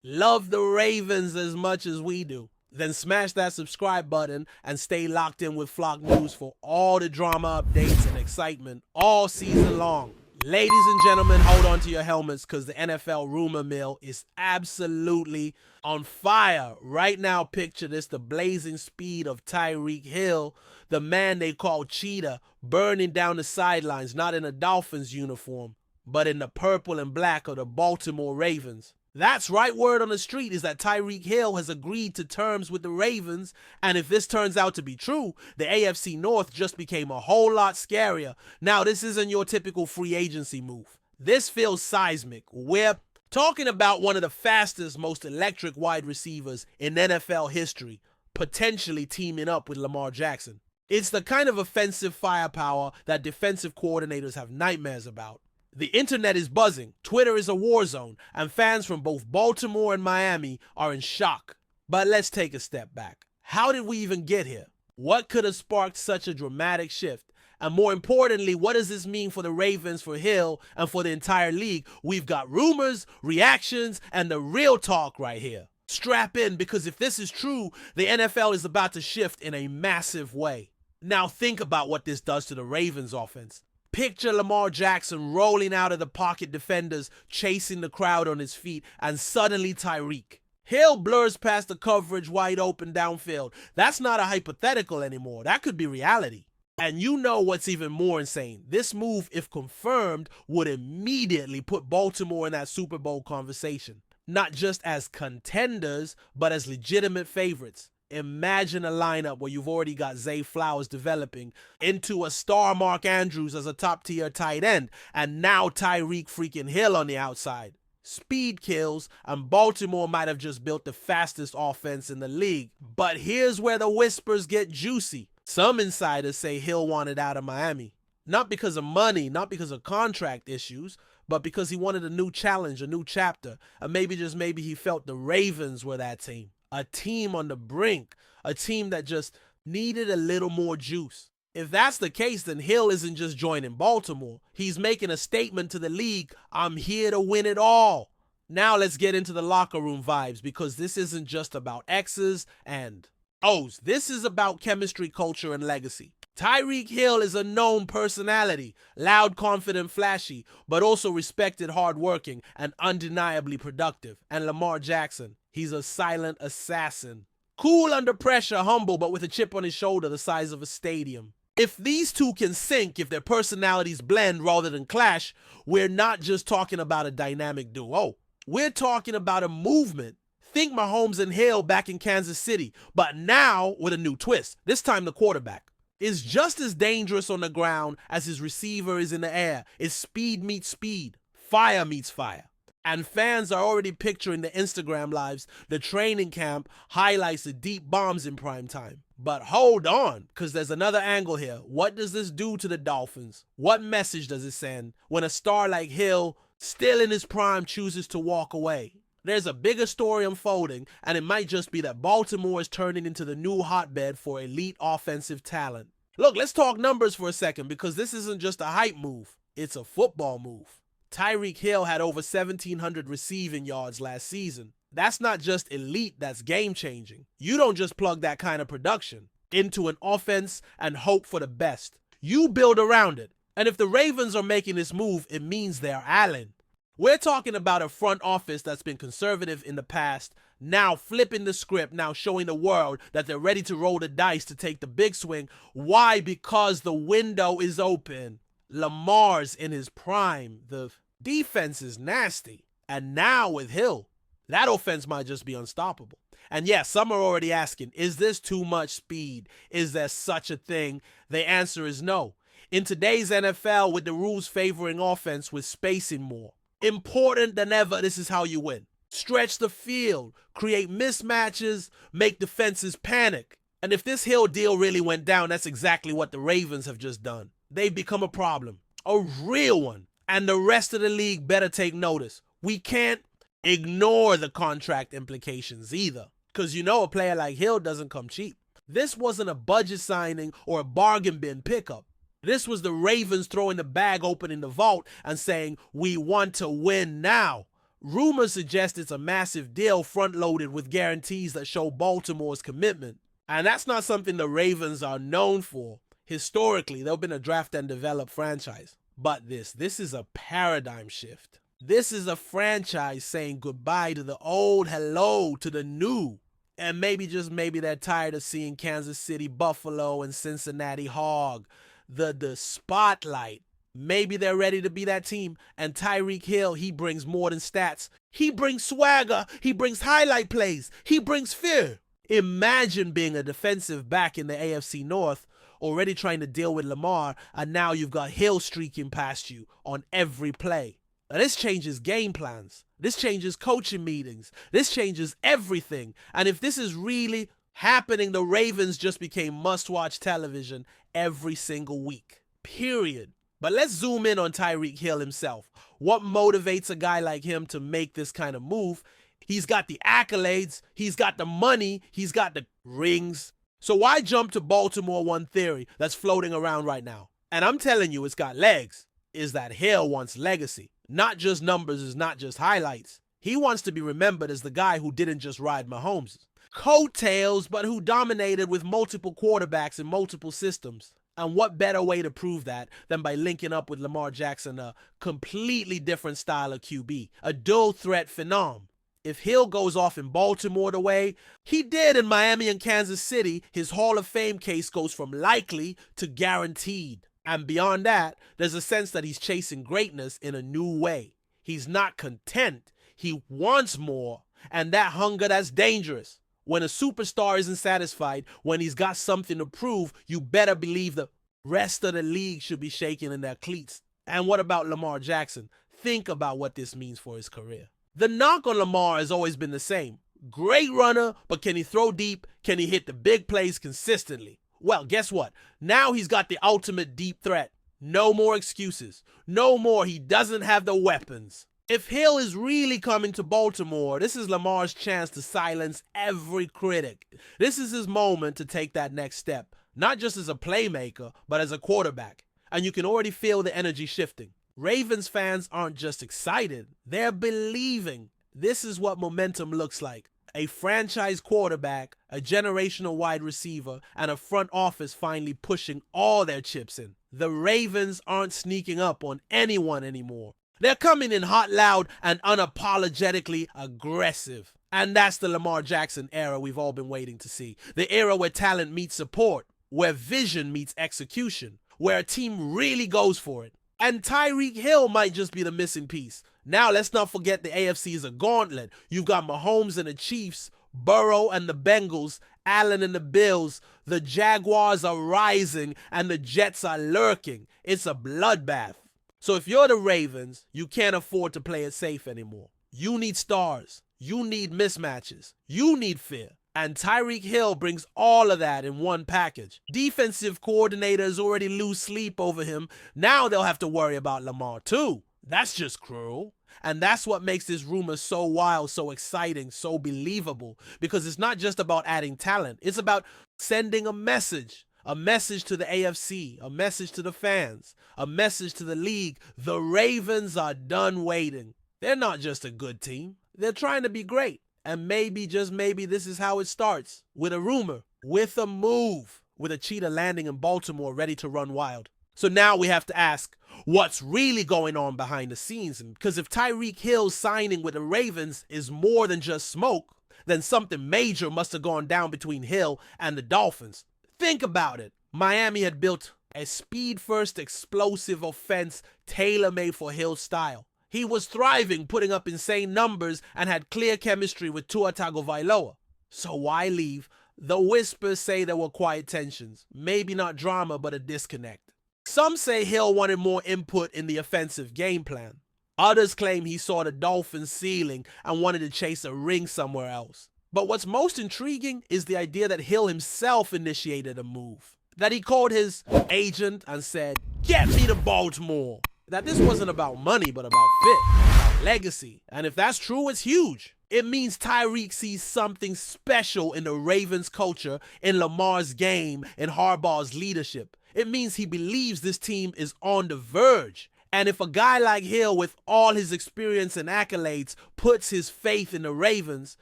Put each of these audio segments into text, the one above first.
Love the Ravens as much as we do? Then smash that subscribe button and stay locked in with Flock News for all the drama updates and excitement all season long. Ladies and gentlemen, hold on to your helmets because the NFL rumor mill is absolutely on fire. Right now, picture this, the blazing speed of Tyreek Hill, the man they call CHEETAH, burning down the sidelines, not in a Dolphins uniform, but in the purple and black of the Baltimore Ravens. That's right, word on the street is that Tyreek Hill has agreed to terms with the Ravens, and if this turns out to be true, the AFC North just became a whole lot scarier. Now, this isn't your typical free agency move. This feels seismic. We're talking about one of the fastest, most electric wide receivers in NFL history, potentially teaming up with Lamar Jackson. It's the kind of offensive firepower that defensive coordinators have nightmares about. The internet is buzzing, Twitter is a war zone, and fans from both Baltimore and Miami are in shock. But let's take a step back. How did we even get here? What could have sparked such a dramatic shift? And more importantly, what does this mean for the Ravens, for Hill, and for the entire league? We've got rumors, reactions, and the real talk right here. Strap in, because if this is true, the NFL is about to shift in a massive way. Now think about what this does to the Ravens offense. Picture Lamar Jackson rolling out of the pocket defenders, chasing the crowd on his feet, and suddenly TYREEK. Hill blurs past the coverage wide open downfield. That's not a hypothetical anymore. That could be reality. And you know what's even more insane? This move, if confirmed, would immediately put Baltimore in that Super Bowl conversation. Not just as contenders, but as legitimate favorites. Imagine a lineup where you've already got Zay Flowers developing into a star Mark Andrews as a top-tier tight end, and now Tyreek freaking Hill on the outside. Speed kills, and Baltimore might have just built the fastest offense in the league. But here's where the whispers get juicy. Some insiders say Hill wanted out of Miami. Not because of money, not because of contract issues, but because he wanted a new challenge, a new chapter, and maybe he felt the Ravens were that team. A team on the brink, a team that just needed a little more juice. If that's the case, then Hill isn't just joining Baltimore. He's making a statement to the league, I'm here to win it all. Now let's get into the locker room vibes, because this isn't just about X's and O's. This is about chemistry, culture, and legacy. Tyreek Hill is a known personality, loud, confident, flashy, but also respected, hardworking, and undeniably productive. And Lamar Jackson, he's a silent assassin. Cool under pressure, humble, but with a chip on his shoulder the size of a stadium. If these two can sync, if their personalities blend rather than clash, we're not just talking about a dynamic duo. We're talking about a movement. Think Mahomes and Hill back in Kansas City, but now with a new twist. This time the quarterback is just as dangerous on the ground as his receiver is in the air. It's speed meets speed, fire meets fire. And fans are already picturing the Instagram lives, the training camp, highlights, the deep bombs in prime time. But hold on, because there's another angle here. What does this do to the Dolphins? What message does it send when a star like Hill, still in his prime, chooses to walk away? There's a bigger story unfolding, and it might just be that Baltimore is turning into the new hotbed for elite offensive talent. Look, let's talk numbers for a second, because this isn't just a hype move. It's a football move. Tyreek Hill had over 1,700 receiving yards last season. That's not just elite, that's game-changing. You don't just plug that kind of production into an offense and hope for the best. You build around it. And if the Ravens are making this move, it means they're Allen. We're talking about a front office that's been conservative in the past, now flipping the script, now showing the world that they're ready to roll the dice to take the big swing. Why? Because the window is open. Lamar's in his prime. The defense is nasty. And now with Hill, that offense might just be unstoppable. And yes, some are already asking, is this too much speed? Is there such a thing? The answer is no. In today's NFL, with the rules favoring offense with spacing more, important than ever, this is how you win. Stretch the field, create mismatches, make defenses panic. And if this Hill deal really went down, that's exactly what the Ravens have just done. They've become a problem, a real one. And the rest of the league better take notice. We can't ignore the contract implications either, because you know a player like Hill doesn't come cheap. This wasn't a budget signing or a bargain bin pickup. This was the Ravens throwing the bag open in the vault and saying, we want to win now. Rumors suggest it's a massive deal front-loaded with guarantees that show Baltimore's commitment. And that's not something the Ravens are known for. Historically, they've been a draft and develop franchise. But this is a paradigm shift. This is a franchise saying goodbye to the old, hello to the new. And maybe, just maybe, they're tired of seeing Kansas City, Buffalo, and Cincinnati hog the spotlight. Maybe they're ready to be that team. And Tyreek Hill, he brings more than stats. He brings swagger. He brings highlight plays. He brings fear. Imagine being a defensive back in the AFC North, already trying to deal with Lamar, and now you've got Hill streaking past you on every play. Now, this changes game plans. This changes coaching meetings. This changes everything. And if this is really happening, the Ravens just became must-watch television every single week. Period. But let's zoom in on Tyreek Hill himself. What motivates a guy like him to make this kind of move? He's got the accolades, he's got the money, he's got the rings. So why jump to Baltimore? One theory that's floating around right now, and I'm telling you it's got legs, is that Hill wants legacy. Not just numbers, is not just highlights. He wants to be remembered as the guy who didn't just ride Mahomes' coattails, but who dominated with multiple quarterbacks in multiple systems. And what better way to prove that than by linking up with Lamar Jackson, a completely different style of QB, a dual threat phenom. If Hill goes off in Baltimore the way he did in Miami and Kansas City, his Hall of Fame case goes from likely to guaranteed. And beyond that, there's a sense that he's chasing greatness in a new way. He's not content. He wants more. And that hunger, that's dangerous. When a superstar isn't satisfied, when he's got something to prove, you better believe the rest of the league should be shaking in their cleats. And what about Lamar Jackson? Think about what this means for his career. The knock on Lamar has always been the same. Great runner, but can he throw deep? Can he hit the big plays consistently? Well, guess what? Now he's got the ultimate deep threat. No more excuses. No more he doesn't have the weapons. If Hill is really coming to Baltimore, this is Lamar's chance to silence every critic. This is his moment to take that next step, not just as a playmaker, but as a quarterback. And you can already feel the energy shifting. Ravens fans aren't just excited, they're believing. This is what momentum looks like. A franchise quarterback, a generational wide receiver, and a front office finally pushing all their chips in. The Ravens aren't sneaking up on anyone anymore. They're coming in hot, loud, and unapologetically aggressive. And that's the Lamar Jackson era we've all been waiting to see. The era where talent meets support, where vision meets execution, where a team really goes for it. And Tyreek Hill might just be the missing piece. Now, let's not forget the AFC is a gauntlet. You've got Mahomes and the Chiefs, Burrow and the Bengals, Allen and the Bills. The Jaguars are rising, and the Jets are lurking. It's a bloodbath. So if you're the Ravens, you can't afford to play it safe anymore. You need stars. You need mismatches. You need fear. And Tyreek Hill brings all of that in one package. Defensive coordinators already lose sleep over him. Now they'll have to worry about Lamar too. That's just cruel. And that's what makes this rumor so wild, so exciting, so believable. Because it's not just about adding talent. It's about sending a message. A message to the AFC, a message to the fans, a message to the league. The Ravens are done waiting. They're not just a good team. They're trying to be great. And maybe, just maybe, this is how it starts. With a rumor, with a move, with a cheetah landing in Baltimore ready to run wild. So now we have to ask, what's really going on behind the scenes? Because if Tyreek Hill signing with the Ravens is more than just smoke, then something major must have gone down between Hill and the Dolphins. Think about it. Miami had built a speed-first explosive offense tailor-made for Hill's style. He was thriving, putting up insane numbers, and had clear chemistry with Tua Tagovailoa. So why leave? The whispers say there were quiet tensions. Maybe not drama, but a disconnect. Some say Hill wanted more input in the offensive game plan. Others claim he saw the Dolphins' ceiling and wanted to chase a ring somewhere else. But what's most intriguing is the idea that Hill himself initiated a move. That he called his agent and said, "Get me to Baltimore." That this wasn't about money, but about fit, about legacy. And if that's true, it's huge. It means Tyreek sees something special in the Ravens culture, in Lamar's game, in Harbaugh's leadership. It means he believes this team is on the verge. And if a guy like Hill, with all his experience and accolades, puts his faith in the Ravens,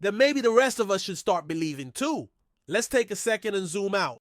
then maybe the rest of us should start believing too. Let's take a second and zoom out.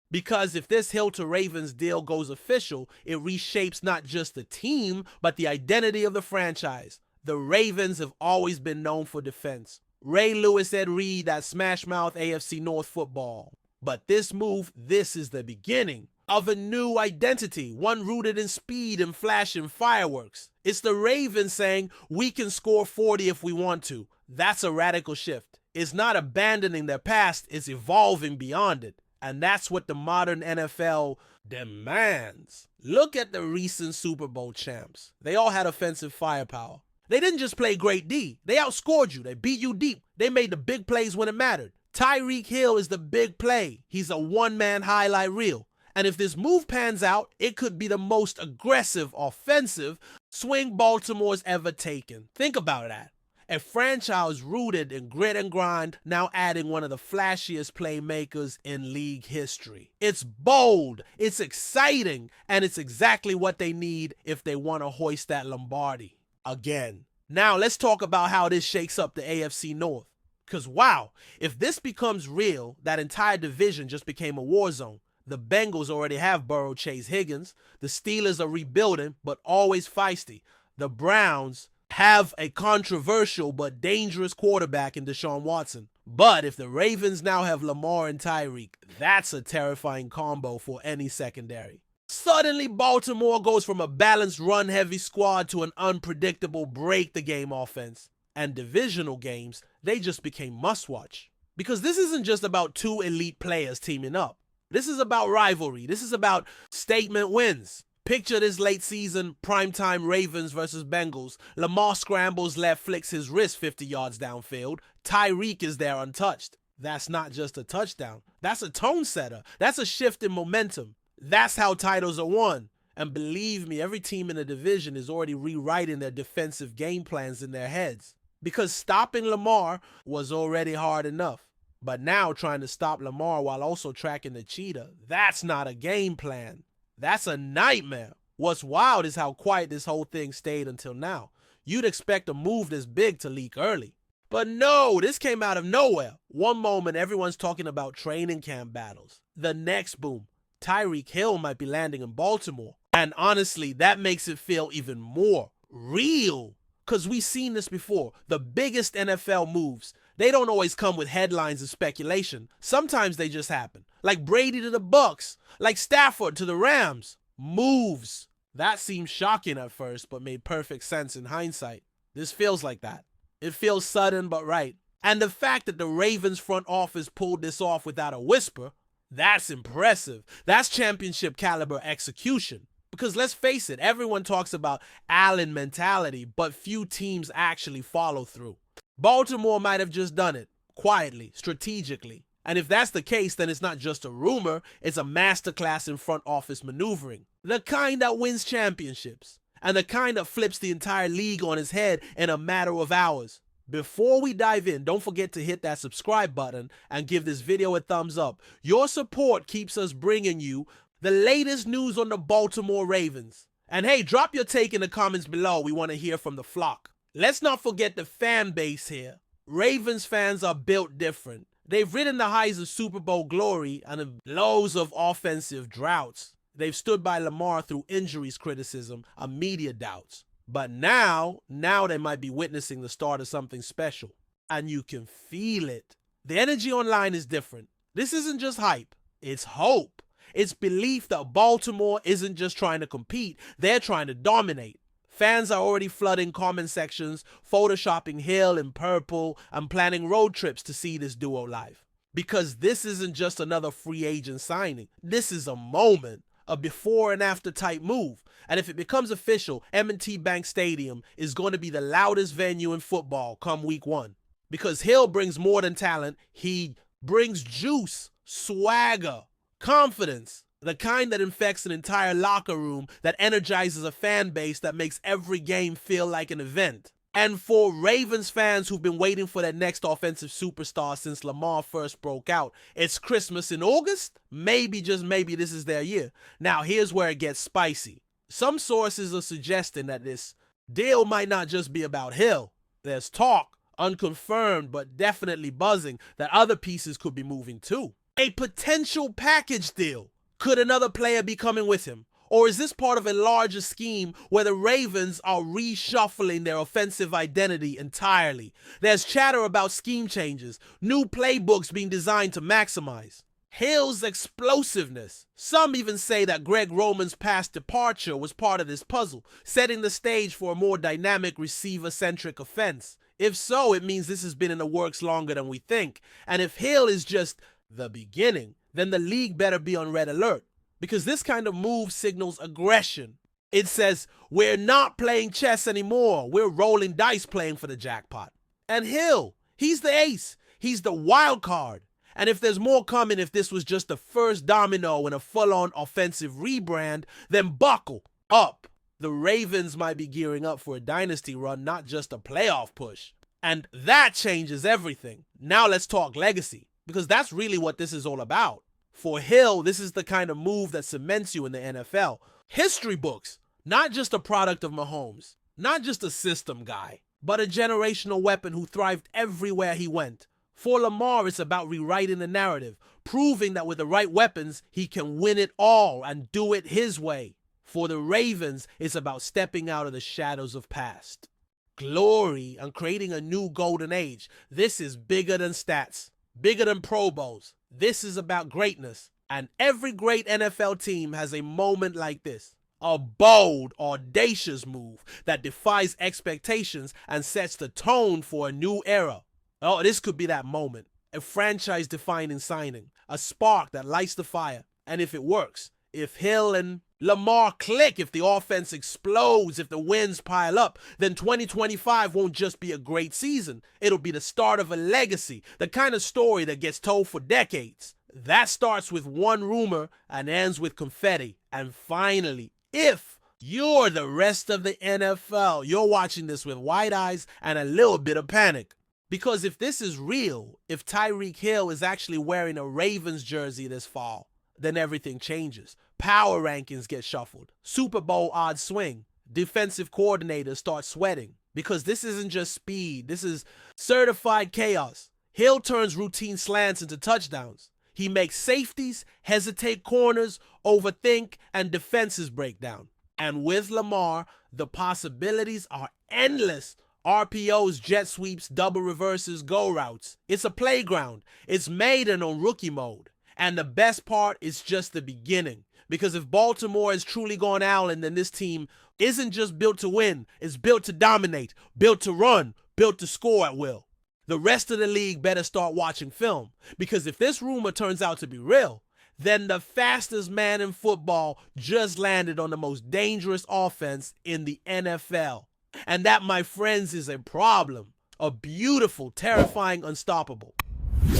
Because if this Hill to Ravens deal goes official, it reshapes not just the team, but the identity of the franchise. The Ravens have always been known for defense. Ray Lewis said read that smash mouth AFC North football. But this move, this is the beginning of a new identity, one rooted in speed and flashing fireworks. It's the Ravens saying we can score 40 if we want to. That's a radical shift. It's not abandoning their past, it's evolving beyond it. And that's what the modern NFL demands. Look at the recent Super Bowl champs. They all had offensive firepower. They didn't just play great D. They outscored you. They beat you deep. They made the big plays when it mattered. TYREEK Hill is the big play. He's a one-man highlight reel. And if this move pans out, it could be the most aggressive, offensive swing Baltimore's ever taken. Think about that. A franchise rooted in grit and grind, now adding one of the flashiest playmakers in league history. It's bold, it's exciting, and it's exactly what they need if they want to hoist that Lombardi again. Now let's talk about how this shakes up the AFC North. Because wow, if this becomes real, that entire division just became a war zone. The Bengals already have Burrow, Chase, Higgins. The Steelers are rebuilding, but always feisty. The Browns have a controversial but dangerous quarterback in Deshaun Watson. But if the Ravens now have Lamar and TYREEK, that's a terrifying combo for any secondary. Suddenly, Baltimore goes from a balanced run-heavy squad to an unpredictable break-the-game offense. And divisional games, they just became must-watch. Because this isn't just about two elite players teaming up. This is about rivalry. This is about statement wins. Picture this late season, primetime Ravens versus Bengals. Lamar scrambles left, flicks his wrist 50 yards downfield. TYREEK is there untouched. That's not just a touchdown. That's a tone setter. That's a shift in momentum. That's how titles are won. And believe me, every team in the division is already rewriting their defensive game plans in their heads. Because stopping Lamar was already hard enough. But now trying to stop Lamar while also tracking the cheetah, that's not a game plan. That's a nightmare. What's wild is how quiet this whole thing stayed until now. You'd expect a move this big to leak early. But no, this came out of nowhere. One moment, everyone's talking about training camp battles. The next boom, TYREEK Hill might be landing in Baltimore. And honestly, that makes it feel even more real. Because we've seen this before. The biggest NFL moves, they don't always come with headlines and speculation. Sometimes they just happen. Like Brady to the Bucks, like Stafford to the Rams. Moves. That seemed shocking at first, but made perfect sense in hindsight. This feels like that. It feels sudden but right. And the fact that the Ravens front office pulled this off without a whisper, that's impressive. That's championship caliber execution. Because let's face it, everyone talks about Allen mentality, but few teams actually follow through. Baltimore might have just done it, quietly, strategically. And if that's the case, then it's not just a rumor, it's a masterclass in front office maneuvering. The kind that wins championships, and the kind that flips the entire league on its head in a matter of hours. Before we dive in, don't forget to hit that subscribe button and give this video a thumbs up. Your support keeps us bringing you the latest news on the Baltimore Ravens. And hey, drop your take in the comments below. We want to hear from the flock. Let's not forget the fan base here. Ravens fans are built different. They've ridden the highs of Super Bowl glory and the lows of offensive droughts. They've stood by Lamar through injuries, criticism, and media doubts. But now they might be witnessing the start of something special. And you can feel it. The energy online is different. This isn't just hype. It's hope. It's belief that Baltimore isn't just trying to compete. They're trying to dominate. Fans are already flooding comment sections, photoshopping Hill in purple, and planning road trips to see this duo live. Because this isn't just another free agent signing. This is a moment, a before and after type move. And if it becomes official, M&T Bank Stadium is going to be the loudest venue in football come week 1. Because Hill brings more than talent. He brings juice, swagger, confidence. The kind that infects an entire locker room, that energizes a fan base, that makes every game feel like an event. And for Ravens fans who've been waiting for that next offensive superstar since Lamar first broke out, it's Christmas in August? Maybe, just maybe, this is their year. Now, here's where it gets spicy. Some sources are suggesting that this deal might not just be about Hill. There's talk, unconfirmed but definitely buzzing, that other pieces could be moving too. A potential package deal. Could another player be coming with him? Or is this part of a larger scheme where the Ravens are reshuffling their offensive identity entirely? There's chatter about scheme changes, new playbooks being designed to maximize Hill's explosiveness. Some even say that Greg Roman's past departure was part of this puzzle, setting the stage for a more dynamic receiver-centric offense. If so, it means this has been in the works longer than we think. And if Hill is just the beginning, then the league better be on red alert. Because this kind of move signals aggression. It says, we're not playing chess anymore. We're rolling dice playing for the jackpot. And Hill, he's the ace. He's the wild card. And if there's more coming, if this was just the first domino in a full-on offensive rebrand, then buckle up. The Ravens might be gearing up for a dynasty run, not just a playoff push. And that changes everything. Now let's talk legacy, because that's really what this is all about. For Hill, this is the kind of move that cements you in the NFL. History books, not just a product of Mahomes, not just a system guy, but a generational weapon who thrived everywhere he went. For Lamar, it's about rewriting the narrative, proving that with the right weapons, he can win it all and do it his way. For the Ravens, it's about stepping out of the shadows of past glory and creating a new golden age. This is bigger than stats, bigger than Pro Bowls. This is about greatness. And every great NFL team has a moment like this. A bold, audacious move that defies expectations and sets the tone for a new era. Oh, this could be that moment. A franchise-defining signing. A spark that lights the fire. And if it works, if Hill and Lamar click, if the offense explodes, if the wins pile up, then 2025 won't just be a great season. It'll be the start of a legacy, the kind of story that gets told for decades. That starts with one rumor and ends with confetti. And finally, if you're the rest of the NFL, you're watching this with wide eyes and a little bit of panic. Because if this is real, if TYREEK Hill is actually wearing a Ravens jersey this fall, then everything changes. Power rankings get shuffled. Super Bowl odds swing. Defensive coordinators start sweating. Because this isn't just speed. This is certified chaos. Hill turns routine slants into touchdowns. He makes safeties, hesitate corners, overthink, and defenses break down. And with Lamar, the possibilities are endless. RPOs, jet sweeps, double reverses, go routes. It's a playground. It's Maiden on rookie mode. And the best part is just the beginning. Because if Baltimore has truly gone Allen, then this team isn't just built to win. It's built to dominate, built to run, built to score at will. The rest of the league better start watching film. Because if this rumor turns out to be real, then the fastest man in football just landed on the most dangerous offense in the NFL. And that, my friends, is a problem. A beautiful, terrifying, unstoppable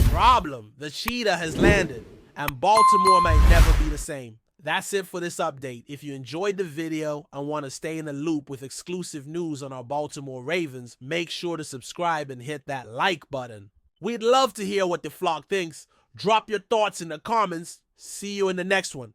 problem. The cheetah has landed, and Baltimore might never be the same. That's it for this update. If you enjoyed the video and want to stay in the loop with exclusive news on our Baltimore Ravens, make sure to subscribe and hit that like button. We'd love to hear what the flock thinks. Drop your thoughts in the comments. See you in the next one.